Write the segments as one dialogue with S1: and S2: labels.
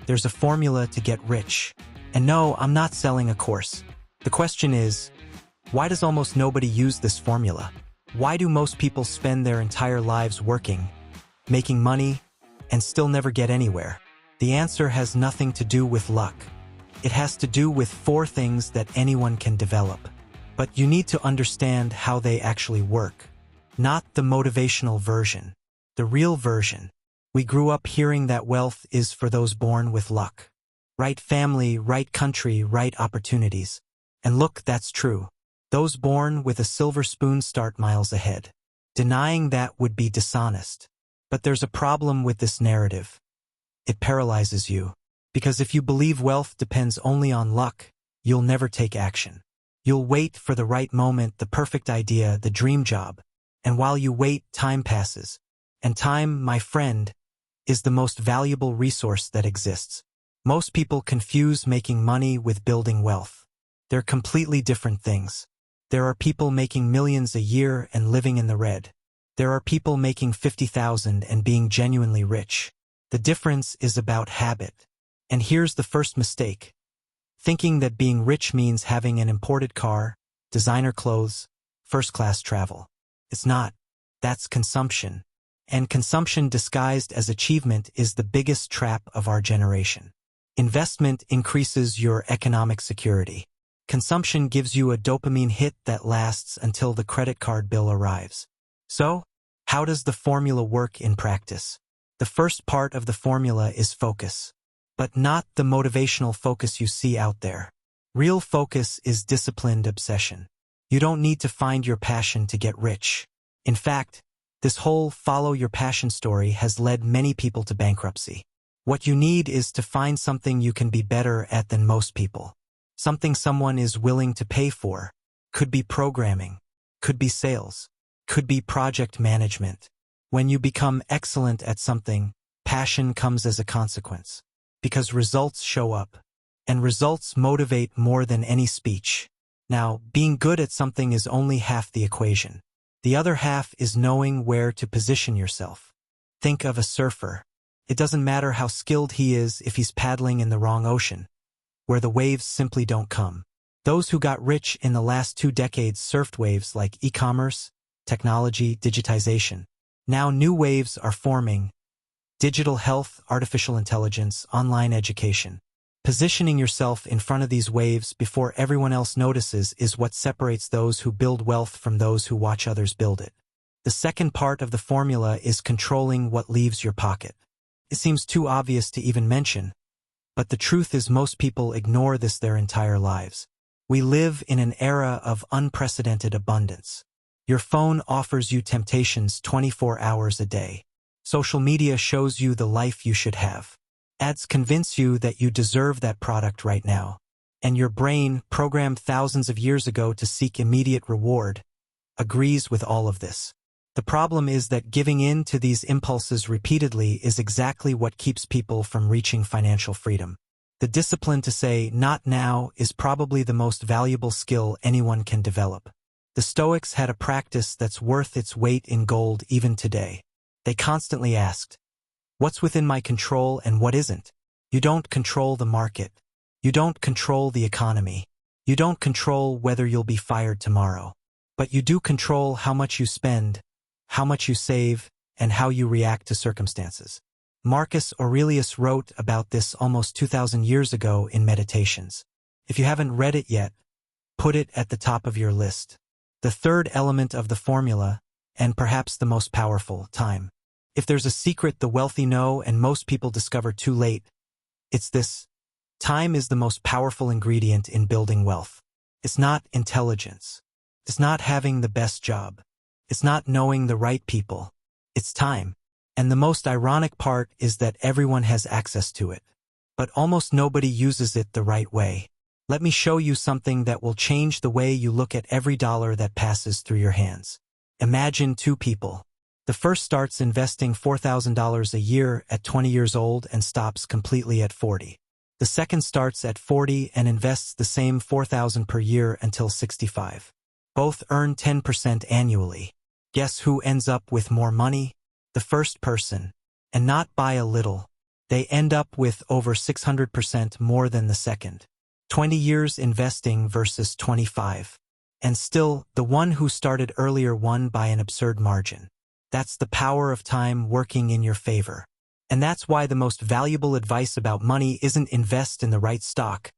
S1: There's a formula to get rich. And no, I'm not selling a course. The question is, why does almost nobody use this formula? Why do most people spend their entire lives working, making money, and still never get anywhere? The answer has nothing to do with luck. It has to do with 4 things that anyone can develop. But you need to understand how they actually work. Not the motivational version, the real version. We grew up hearing that wealth is for those born with luck. Right family, right country, right opportunities. And look, that's true. Those born with a silver spoon start miles ahead. Denying that would be dishonest. But there's a problem with this narrative. It paralyzes you. Because if you believe wealth depends only on luck, you'll never take action. You'll wait for the right moment, the perfect idea, the dream job. And while you wait, time passes. And time, my friend, is the most valuable resource that exists. Most people confuse making money with building wealth. They're completely different things. There are people making millions a year and living in the red. There are people making 50,000 and being genuinely rich. The difference is about habit. And here's the first mistake. Thinking that being rich means having an imported car, designer clothes, first-class travel. It's not. That's consumption. And consumption disguised as achievement is the biggest trap of our generation. Investment increases your economic security. Consumption gives you a dopamine hit that lasts until the credit card bill arrives. So, how does the formula work in practice? The first part of the formula is focus. But not the motivational focus you see out there. Real focus is disciplined obsession. You don't need to find your passion to get rich. In fact, this whole follow your passion story has led many people to bankruptcy. What you need is to find something you can be better at than most people. Something someone is willing to pay for. Could be programming. Could be sales. Could be project management. When you become excellent at something, passion comes as a consequence. Because results show up. And results motivate more than any speech. Now, being good at something is only half the equation. The other half is knowing where to position yourself. Think of a surfer. It doesn't matter how skilled he is if he's paddling in the wrong ocean, where the waves simply don't come. Those who got rich in the last 2 decades surfed waves like e-commerce, technology, digitization. Now new waves are forming. Digital health, artificial intelligence, online education. Positioning yourself in front of these waves before everyone else notices is what separates those who build wealth from those who watch others build it. The second part of the formula is controlling what leaves your pocket. It seems too obvious to even mention, but the truth is most people ignore this their entire lives. We live in an era of unprecedented abundance. Your phone offers you temptations 24 hours a day. Social media shows you the life you should have. Ads convince you that you deserve that product right now. And your brain, programmed thousands of years ago to seek immediate reward, agrees with all of this. The problem is that giving in to these impulses repeatedly is exactly what keeps people from reaching financial freedom. The discipline to say, "not now," is probably the most valuable skill anyone can develop. The Stoics had a practice that's worth its weight in gold even today. They constantly asked, "What's within my control and what isn't?" You don't control the market. You don't control the economy. You don't control whether you'll be fired tomorrow. But you do control how much you spend, how much you save, and how you react to circumstances. Marcus Aurelius wrote about this almost 2,000 years ago in Meditations. If you haven't read it yet, put it at the top of your list. The third element of the formula, and perhaps the most powerful, time. If there's a secret the wealthy know and most people discover too late, it's this. Time is the most powerful ingredient in building wealth. It's not intelligence. It's not having the best job. It's not knowing the right people. It's time. And the most ironic part is that everyone has access to it. But almost nobody uses it the right way. Let me show you something that will change the way you look at every dollar that passes through your hands. Imagine 2 people. The first starts investing $4,000 a year at 20 years old and stops completely at 40. The second starts at 40 and invests the same $4,000 per year until 65. Both earn 10% annually. Guess who ends up with more money? The first person. And not by a little. They end up with over 600% more than the second. 20 years investing versus 25. And still, the one who started earlier won by an absurd margin. That's the power of time working in your favor. And that's why the most valuable advice about money isn't invest in the right stock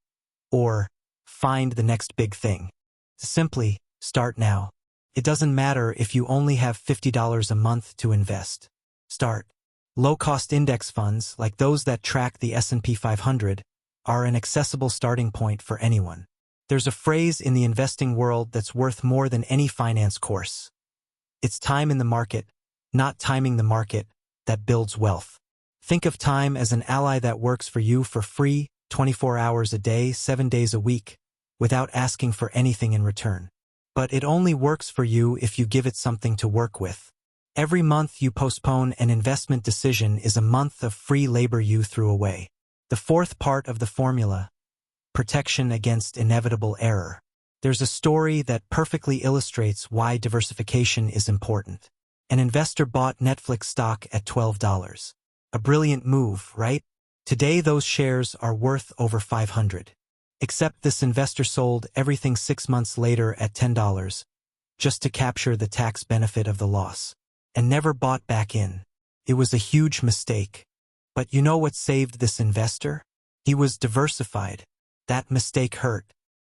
S1: or find the next big thing. Simply, start now. It doesn't matter if you only have $50 a month to invest. Start. Low-cost index funds, like those that track the S&P 500, are an accessible starting point for anyone. There's a phrase in the investing world that's worth more than any finance course. It's time in the market, not timing the market, that builds wealth. Think of time as an ally that works for you for free, 24 hours a day, 7 days a week, without asking for anything in return. But it only works for you if you give it something to work with. Every month you postpone an investment decision is a month of free labor you threw away. The fourth part of the formula: protection against inevitable error. There's a story that perfectly illustrates why diversification is important. An investor bought Netflix stock at $12. A brilliant move, right? Today those shares are worth over $500. Except this investor sold everything 6 months later at $10, just to capture the tax benefit of the loss, and never bought back in. It was a huge mistake. But you know what saved this investor? He was diversified. That mistake hurt.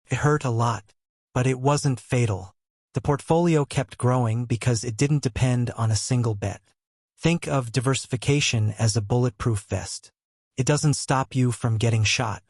S1: It hurt a lot. But it wasn't fatal. The portfolio kept growing because it didn't depend on a single bet. Think of diversification as a bulletproof vest. It doesn't stop you from getting shot.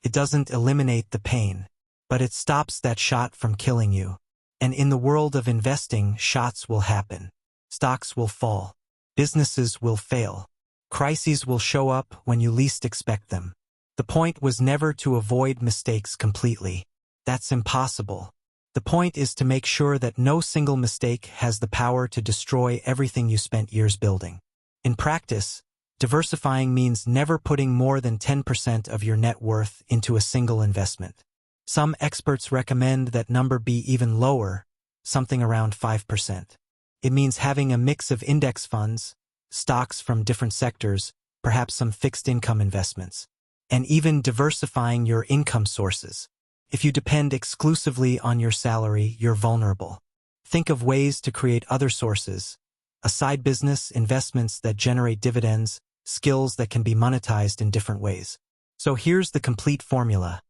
S1: It doesn't eliminate the pain. But it stops that shot from killing you. And in the world of investing, shots will happen. Stocks will fall. Businesses will fail. Crises will show up when you least expect them. The point was never to avoid mistakes completely. That's impossible. The point is to make sure that no single mistake has the power to destroy everything you spent years building. In practice, diversifying means never putting more than 10% of your net worth into a single investment. Some experts recommend that number be even lower, something around 5%. It means having a mix of index funds, stocks from different sectors, perhaps some fixed income investments, and even diversifying your income sources. If you depend exclusively on your salary, you're vulnerable. Think of ways to create other sources: a side business, investments that generate dividends, skills that can be monetized in different ways. So here's the complete formula: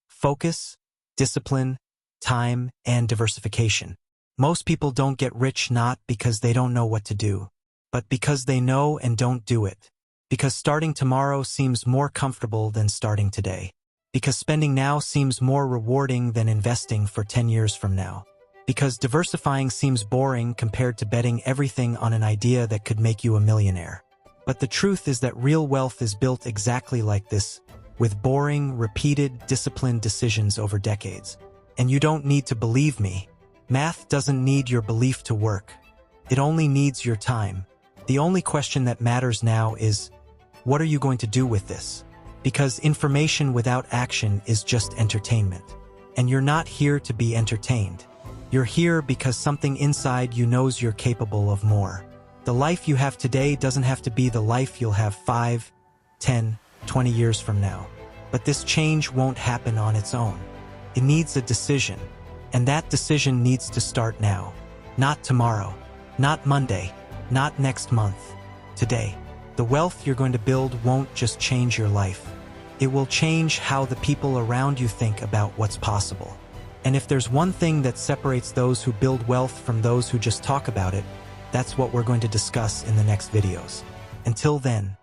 S1: focus, discipline, time, and diversification. Most people don't get rich not because they don't know what to do, but because they know and don't do it. Because starting tomorrow seems more comfortable than starting today. Because spending now seems more rewarding than investing for 10 years from now. Because diversifying seems boring compared to betting everything on an idea that could make you a millionaire. But the truth is that real wealth is built exactly like this, with boring, repeated, disciplined decisions over decades. And you don't need to believe me. Math doesn't need your belief to work. It only needs your time. The only question that matters now is, what are you going to do with this? Because information without action is just entertainment. And you're not here to be entertained. You're here because something inside you knows you're capable of more. The life you have today doesn't have to be the life you'll have 5, 10, 20 years from now. But this change won't happen on its own. It needs a decision. And that decision needs to start now. Not tomorrow. Not Monday. Not next month. Today. The wealth you're going to build won't just change your life. It will change how the people around you think about what's possible. And if there's one thing that separates those who build wealth from those who just talk about it, that's what we're going to discuss in the next videos. Until then,